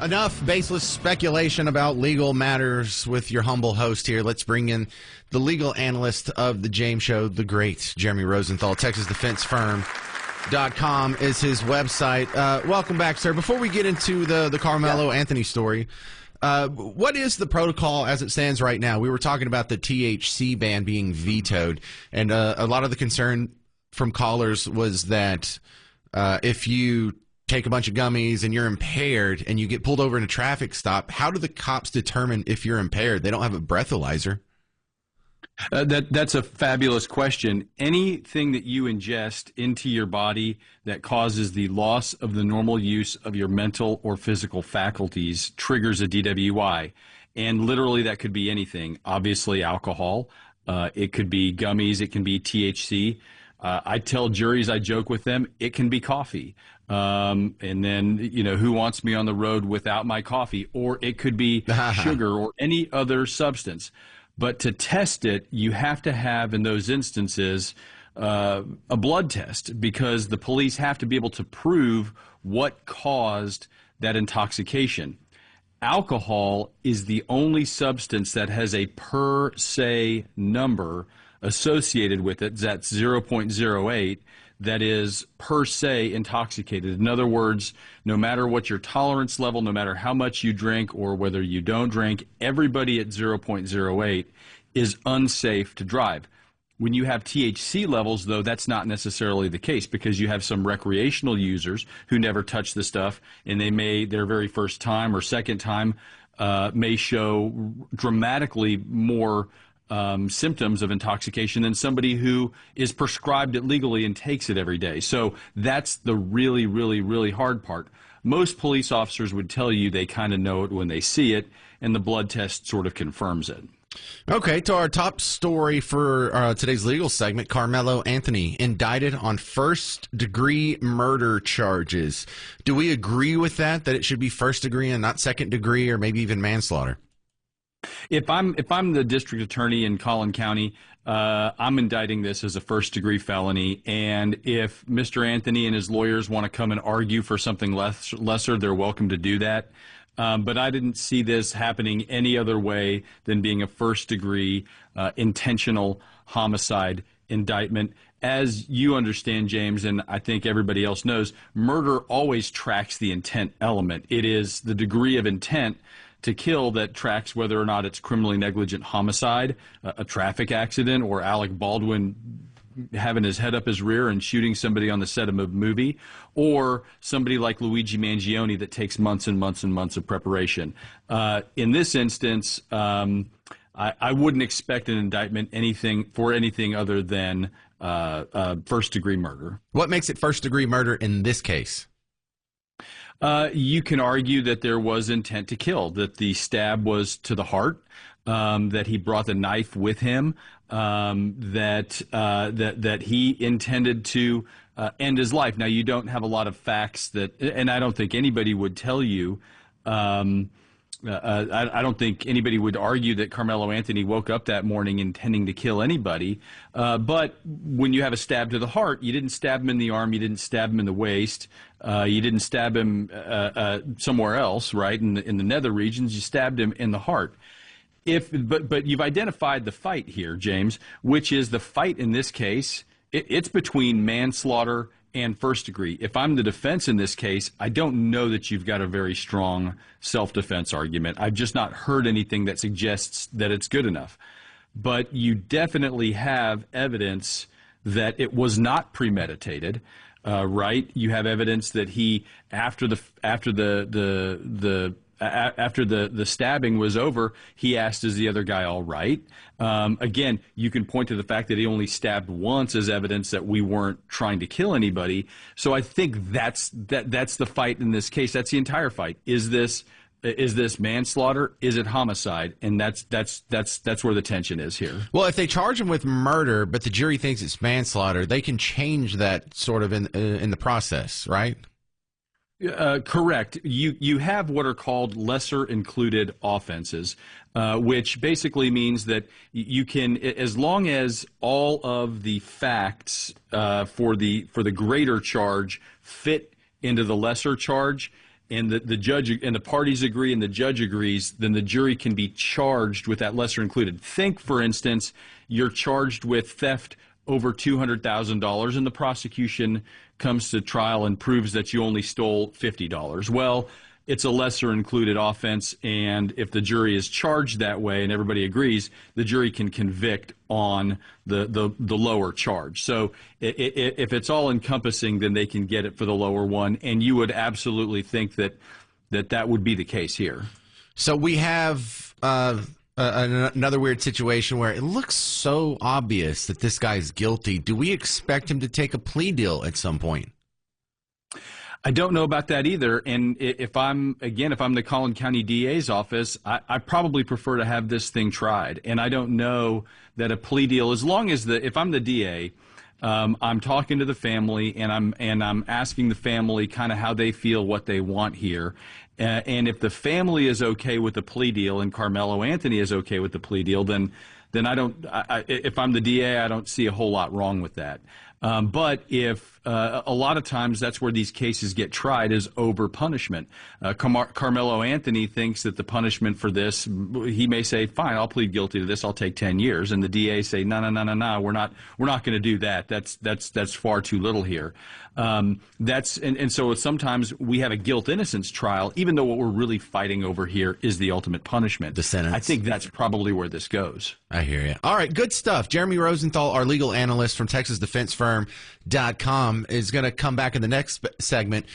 Enough baseless speculation about legal matters with your humble host here. Let's bring in the legal analyst of the James Show, the great Jeremy Rosenthal. TexasDefenseFirm.com is his website. Welcome back, sir. Before we get into the Karmelo Anthony story, what is the protocol as it stands right now? We were talking about the THC ban being vetoed, and a lot of the concern from callers was that if you take a bunch of gummies and you're impaired and you get pulled over in a traffic stop, how do the cops determine if you're impaired? They don't have a breathalyzer. That's a fabulous question. Anything that you ingest into your body that causes the loss of the normal use of your mental or physical faculties triggers a DWI. And literally that could be anything. Obviously alcohol. It could be gummies. It can be THC. I tell juries, I joke with them, it can be coffee. And then, who wants me on the road without my coffee? Or it could be sugar or any other substance. But to test it, you have to have, in those instances, a blood test, because the police have to be able to prove what caused that intoxication. Alcohol is the only substance that has a per se number associated with it. That's 0.08. That is per se intoxicated. In other words, no matter what your tolerance level, no matter how much you drink or whether you don't drink, everybody at 0.08 is unsafe to drive. When you have THC levels, though, that's not necessarily the case, because you have some recreational users who never touch the stuff, and they may, their very first time or second time, may show dramatically more symptoms of intoxication than somebody who is prescribed it legally and takes it every day. So that's the really, really, really hard part. Most police officers would tell you they kind of know it when they see it, and the blood test sort of confirms it. Okay, to our top story for today's legal segment, Karmelo Anthony indicted on first-degree murder charges. Do we agree with that it should be first degree and not second degree, or maybe even manslaughter? If I'm the district attorney in Collin County, I'm indicting this as a first-degree felony, and if Mr. Anthony and his lawyers want to come and argue for something lesser, they're welcome to do that. But I didn't see this happening any other way than being a first-degree intentional homicide indictment. As you understand, James, and I think everybody else knows, murder always tracks the intent element. It is the degree of intent to kill that tracks whether or not it's criminally negligent homicide, a traffic accident, or Alec Baldwin having his head up his rear and shooting somebody on the set of a movie, or somebody like Luigi Mangione that takes months and months and months of preparation. In this instance, I wouldn't expect an indictment for anything other than first-degree murder. What makes it first-degree murder in this case? You can argue that there was intent to kill, that the stab was to the heart, that he brought the knife with him, that he intended to end his life. Now, you don't have a lot of facts and I don't think anybody would tell you. I don't think anybody would argue that Karmelo Anthony woke up that morning intending to kill anybody. But when you have a stab to the heart, you didn't stab him in the arm, you didn't stab him in the waist, you didn't stab him somewhere else, right? In the nether regions, you stabbed him in the heart. But you've identified the fight here, James, which is the fight in this case. It's between manslaughter and first degree. If I'm the defense in this case, I don't know that you've got a very strong self-defense argument. I've just not heard anything that suggests that it's good enough. But you definitely have evidence that it was not premeditated, right? You have evidence that he, after the stabbing was over, he asked, is the other guy all right? Again, you can point to the fact that he only stabbed once as evidence that we weren't trying to kill anybody. So I think that's the fight in this case. That's the entire fight. Is this manslaughter? Is it homicide? And that's where the tension is here. Well, if they charge him with murder, but the jury thinks it's manslaughter, they can change that sort of in the process, right? Correct. You have what are called lesser included offenses, which basically means that you can, as long as all of the facts for the greater charge fit into the lesser charge, and the judge and the parties agree and the judge agrees, then the jury can be charged with that lesser included. Think, for instance, you're charged with theft over $200,000 and the prosecution comes to trial and proves that you only stole $50. Well, it's a lesser included offense, and if the jury is charged that way and everybody agrees, the jury can convict on the lower charge. So if it's all encompassing, then they can get it for the lower one, and you would absolutely think that would be the case here. So we have another weird situation where it looks so obvious that this guy's guilty. Do we expect him to take a plea deal at some point? I don't know about that either. And if I'm the Collin County DA's office, I probably prefer to have this thing tried. And I don't know that a plea deal, as long as if I'm the DA, I'm talking to the family and I'm asking the family kind of how they feel, what they want here. And if the family is okay with the plea deal and Karmelo Anthony is okay with the plea deal, then if I'm the DA, I don't see a whole lot wrong with that. But if a lot of times that's where these cases get tried is over punishment. Karmelo Anthony thinks that the punishment for this, he may say, fine, I'll plead guilty to this, I'll take 10 years. And the DA say, no, we're not going to do that. That's far too little here. And so sometimes we have a guilt innocence trial, even though what we're really fighting over here is the ultimate punishment. The sentence. I think that's probably where this goes. I hear you. All right, good stuff. Jeremy Rosenthal, our legal analyst from TexasDefenseFirm.com, is going to come back in the next segment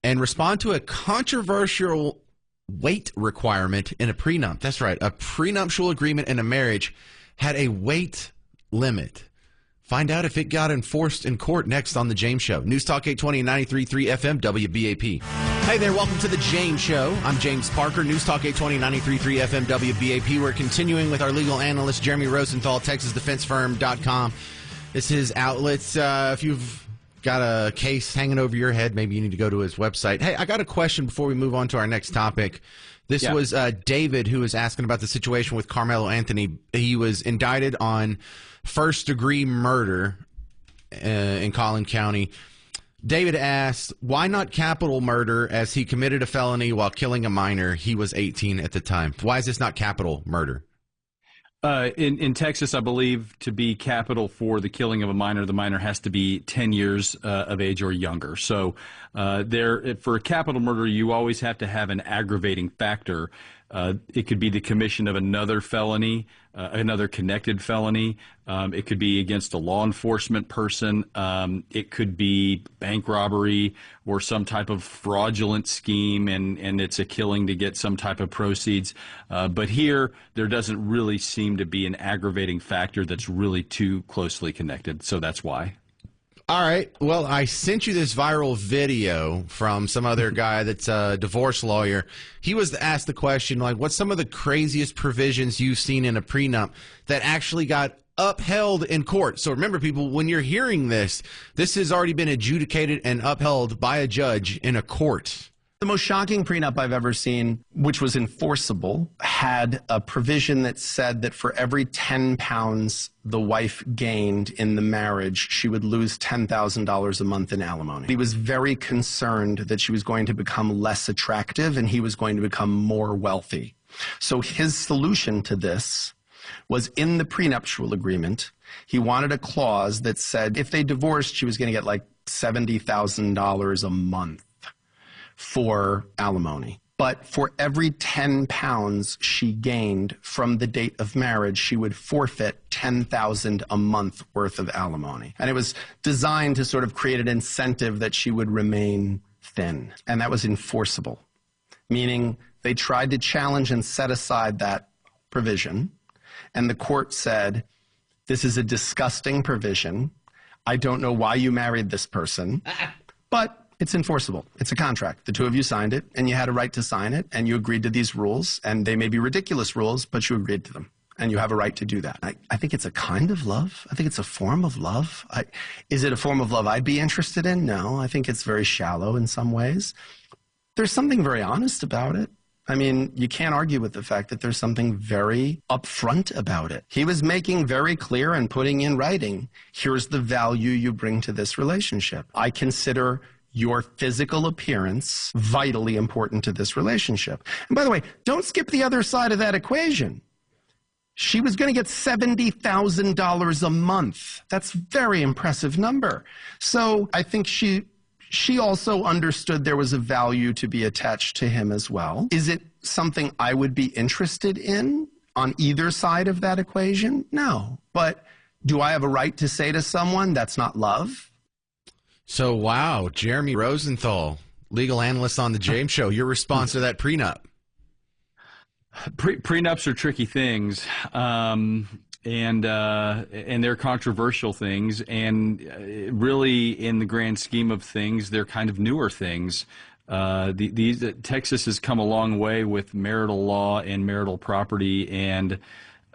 and respond to a controversial weight requirement in a prenup. That's right. A prenuptial agreement in a marriage had a weight limit. Find out if it got enforced in court next on The James Show. News Talk 820 and 93.3 FM WBAP. Hey there, welcome to The James Show. I'm James Parker, News Talk 820 and 93.3 FM WBAP. We're continuing with our legal analyst, Jeremy Rosenthal, TexasDefenseFirm.com. It's his outlet. If you've got a case hanging over your head, maybe you need to go to his website. Hey, I got a question before we move on to our next topic. This was David who was asking about the situation with Karmelo Anthony. He was indicted on first-degree murder in Collin County. David asked, why not capital murder, as he committed a felony while killing a minor? He was 18 at the time. Why is this not capital murder? In Texas, I believe to be capital for the killing of a minor, the minor has to be 10 years of age or younger. So for a capital murder, you always have to have an aggravating factor. It could be the commission of another felony, another connected felony. It could be against a law enforcement person. It could be bank robbery or some type of fraudulent scheme, and it's a killing to get some type of proceeds. But here, there doesn't really seem to be an aggravating factor that's really too closely connected, so that's why. All right. Well, I sent you this viral video from some other guy that's a divorce lawyer. He was asked the question, like, what's some of the craziest provisions you've seen in a prenup that actually got upheld in court? So remember, people, when you're hearing this has already been adjudicated and upheld by a judge in a court. The most shocking prenup I've ever seen, which was enforceable, had a provision that said that for every 10 pounds the wife gained in the marriage, she would lose $10,000 a month in alimony. He was very concerned that she was going to become less attractive and he was going to become more wealthy. So his solution to this was in the prenuptial agreement. He wanted a clause that said if they divorced, she was going to get like $70,000 a month for alimony. But for every 10 pounds she gained from the date of marriage, she would forfeit $10,000 a month worth of alimony. And it was designed to sort of create an incentive that she would remain thin. And that was enforceable, meaning they tried to challenge and set aside that provision. And the court said, this is a disgusting provision. I don't know why you married this person, but it's enforceable. It's a contract. The two of you signed it, and you had a right to sign it, and you agreed to these rules, and they may be ridiculous rules, but you agreed to them, and you have a right to do that. I think it's a kind of love. I think it's a form of love. Is it a form of love I'd be interested in? No. I think it's very shallow in some ways. There's something very honest about it. I mean, you can't argue with the fact that there's something very upfront about it. He was making very clear and putting in writing, here's the value you bring to this relationship. I consider your physical appearance vitally important to this relationship. And by the way, don't skip the other side of that equation. She was going to get $70,000 a month. That's a very impressive number. So I think she also understood there was a value to be attached to him as well. Is it something I would be interested in on either side of that equation? No. But do I have a right to say to someone that's not love? So, wow, Jeremy Rosenthal, legal analyst on the James Show, your response to that prenup? Prenups are tricky things, and they're controversial things, and really, in the grand scheme of things, they're kind of newer things. Texas has come a long way with marital law and marital property and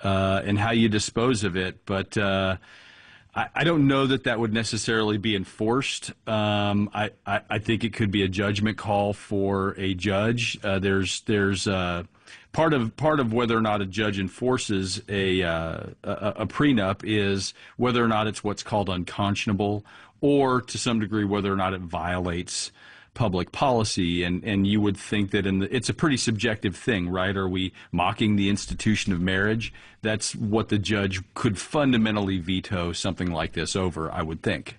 how you dispose of it, but I don't know that would necessarily be enforced. I think it could be a judgment call for a judge. There's part of whether or not a judge enforces a prenup is whether or not it's what's called unconscionable, or to some degree whether or not it violates public policy, and you would think that it's a pretty subjective thing, right? Are we mocking the institution of marriage? That's what the judge could fundamentally veto something like this over, I would think.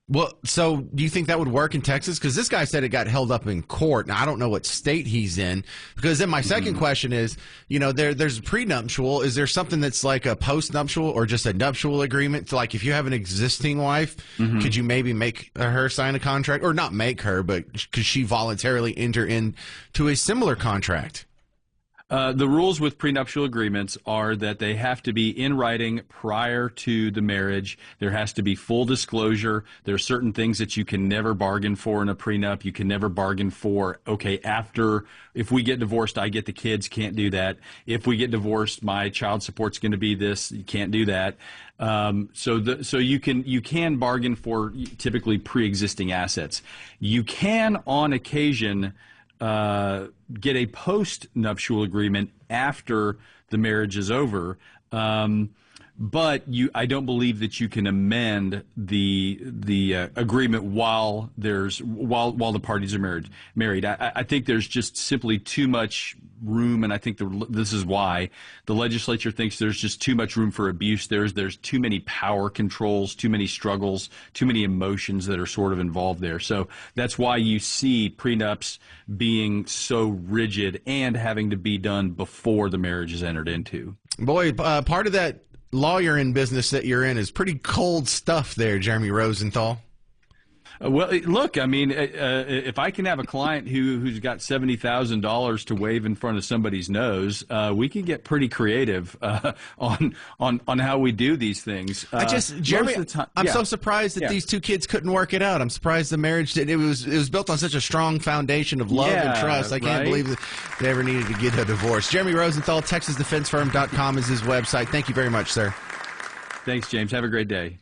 Well, so do you think that would work in Texas? Because this guy said it got held up in court. Now, I don't know what state he's in. Because then my second question is, there's prenuptial. Is there something that's like a postnuptial or just a nuptial agreement? So, like, if you have an existing wife, could you maybe make her sign a contract? Or not make her, but could she voluntarily enter into a similar contract? The rules with prenuptial agreements are that they have to be in writing prior to the marriage. There has to be full disclosure. There are certain things that you can never bargain for in a prenup. You can never bargain for, okay, if we get divorced, I get the kids. Can't do that. If we get divorced, my child support's going to be this. You can't do that. So you can bargain for typically pre-existing assets. You can, on occasion, get a post-nuptial agreement after the marriage is over, but I don't believe that you can amend the agreement while the parties are married. I think there's just simply too much room, and I think this is why the legislature thinks there's just too much room for abuse. There's too many power controls, too many struggles, too many emotions that are sort of involved there. So that's why you see prenups being so rigid and having to be done before the marriage is entered into. Boy, part of that lawyer in business that you're in is pretty cold stuff there, Jeremy Rosenthal. Well, look, I mean, if I can have a client who's got $70,000 to wave in front of somebody's nose, we can get pretty creative on how we do these things. Jeremy, I'm so surprised that these two kids couldn't work it out. I'm surprised the marriage it was built on such a strong foundation of love and trust. I can't believe that they ever needed to get a divorce. Jeremy Rosenthal, TexasDefenseFirm.com is his website. Thank you very much, sir. Thanks, James. Have a great day.